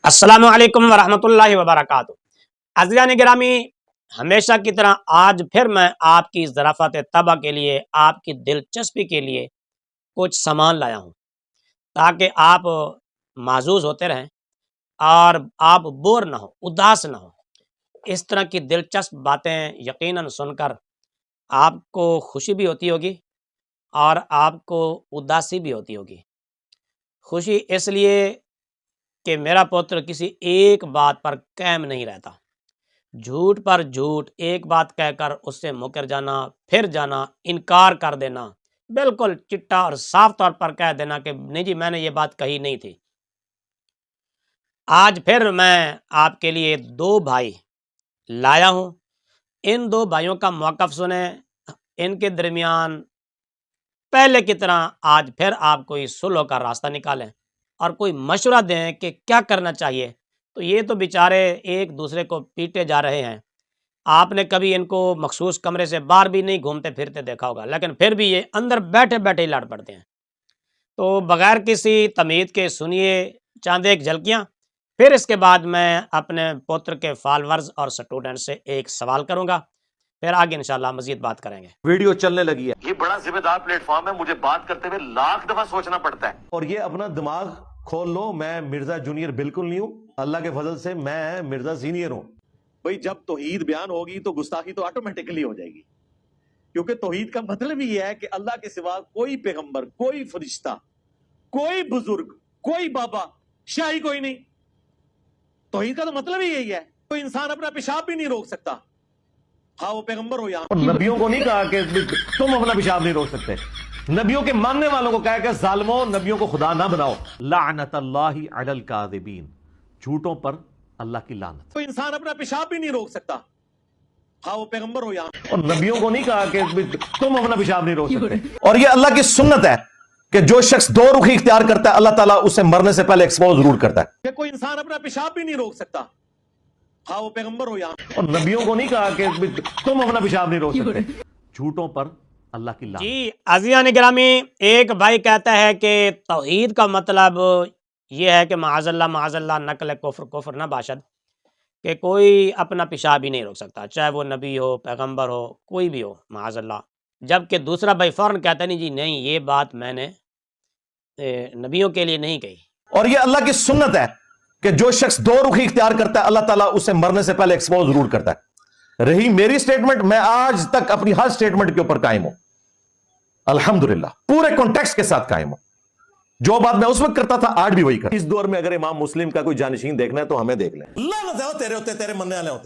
السلام علیکم ورحمۃ اللہ وبرکاتہ۔ عزیزان گرامی، ہمیشہ کی طرح آج پھر میں آپ کی ظرافت طبع کے لیے، آپ کی دلچسپی کے لیے کچھ سامان لایا ہوں تاکہ آپ معزوز ہوتے رہیں اور آپ بور نہ ہو، اداس نہ ہو۔ اس طرح کی دلچسپ باتیں یقیناً سن کر آپ کو خوشی بھی ہوتی ہوگی اور آپ کو اداسی بھی ہوتی ہوگی۔ خوشی اس لیے کہ میرا پوتر کسی ایک بات پر قائم نہیں رہتا، جھوٹ پر جھوٹ، ایک بات کہہ کر اس سے مکر جانا، پھر جانا، انکار کر دینا، بالکل چٹا اور صاف طور پر کہہ دینا کہ نہیں جی میں نے یہ بات کہی نہیں تھی۔ آج پھر میں آپ کے لیے دو بھائی لایا ہوں۔ ان دو بھائیوں کا موقف سنیں، ان کے درمیان پہلے کی طرح آج پھر آپ کوئی صلح کا راستہ نکالیں اور کوئی مشورہ دیں کہ کیا کرنا چاہیے۔ تو یہ تو بیچارے ایک دوسرے کو پیٹے جا رہے ہیں، آپ نے کبھی ان کو مخصوص کمرے سے باہر بھی نہیں گھومتے پھرتے دیکھا ہوگا، لیکن پھر بھی یہ اندر بیٹھے بیٹھے ہی لڑ پڑتے ہیں۔ تو بغیر کسی تمہید کے سنیے چاند ایک جھلکیاں، پھر اس کے بعد میں اپنے پوتر کے فالورز اور سٹوڈنٹ سے ایک سوال کروں گا، پھر آگے انشاءاللہ مزید بات کریں گے۔ ویڈیو چلنے لگی ہے، یہ بڑا ذمہ دار پلیٹ فارم ہے، مجھے بات کرتے ہوئے لاکھ دفعہ سوچنا پڑتا ہے۔ اور یہ اپنا دماغ کھول لو، میں مرزا جونیئر بالکل نہیں ہوں، اللہ کے فضل سے میں مرزا سینئر ہوں۔ بھئی جب توحید بیان ہوگی تو گستاخی تو آٹومیٹکلی ہو جائے گی، کیونکہ توحید کا مطلب یہ ہے کہ اللہ کے سوا کوئی پیغمبر، کوئی فرشتہ، کوئی بزرگ، کوئی بابا، شاہی کوئی نہیں۔ توحید کا تو مطلب ہی یہی ہے، کوئی انسان اپنا پیشاب بھی نہیں روک سکتا، ہاں وہ پیغمبر ہو یا نبیوں کو نہیں کہا کہ تم اپنا پیشاب نہیں روک سکتے، نبیوں کے ماننے والوں کو کہا کہ ظالموں نبیوں کو خدا نہ بناؤ۔ لعنت اللہ علی الکاذبین، جھوٹوں پر اللہ کی لعنت۔ کوئی انسان اپنا پیشاب بھی نہیں روک سکتا، ہاں وہ پیغمبر ہو یا اور نبیوں کو نہیں کہا کہ تم اپنا پیشاب نہیں روک سکتے۔ اور یہ اللہ کی سنت ہے کہ جو شخص دو رخی اختیار کرتا ہے اللہ تعالیٰ اسے مرنے سے پہلے ایکسپوز ضرور کرتا ہے کہ کوئی انسان اپنا پیشاب بھی نہیں روک سکتا، ہاں وہ پیغمبر ہو یا اور نبیوں کو نہیں کہا کہ تم اپنا پیشاب نہیں روک سکتے، جھوٹوں پر اللہ کی لعنت۔ جی عزیزان گرامی، ایک بھائی کہتا ہے کہ توحید کا مطلب یہ ہے کہ معاذ اللہ نقل کفر نہ باشد، کہ کوئی اپنا پیشاب ہی نہیں روک سکتا، چاہے وہ نبی ہو، پیغمبر ہو، کوئی بھی ہو، معاذ اللہ۔ جبکہ دوسرا بھائی فوراً کہتا ہے نہیں جی نہیں، یہ بات میں نے نبیوں کے لیے نہیں کہی۔ اور یہ اللہ کی سنت ہے کہ جو شخص دو رخی اختیار کرتا ہے اللہ تعالیٰ اسے مرنے سے پہلے ایکسپوز ضرور کرتا ہے۔ رہی میری سٹیٹمنٹ، میں آج تک اپنی ہر سٹیٹمنٹ کے اوپر قائم ہوں، الحمدللہ پورے کانٹیکسٹ کے ساتھ قائم ہوں۔ جو بات میں اس وقت کرتا تھا آج بھی وہی کرتا۔ اس دور میں اگر امام مسلم کا کوئی جانشین دیکھنا ہے تو ہمیں دیکھ لیں، اللہ نہ تیرے ہوتے، تیرے مننے والے ہوتے۔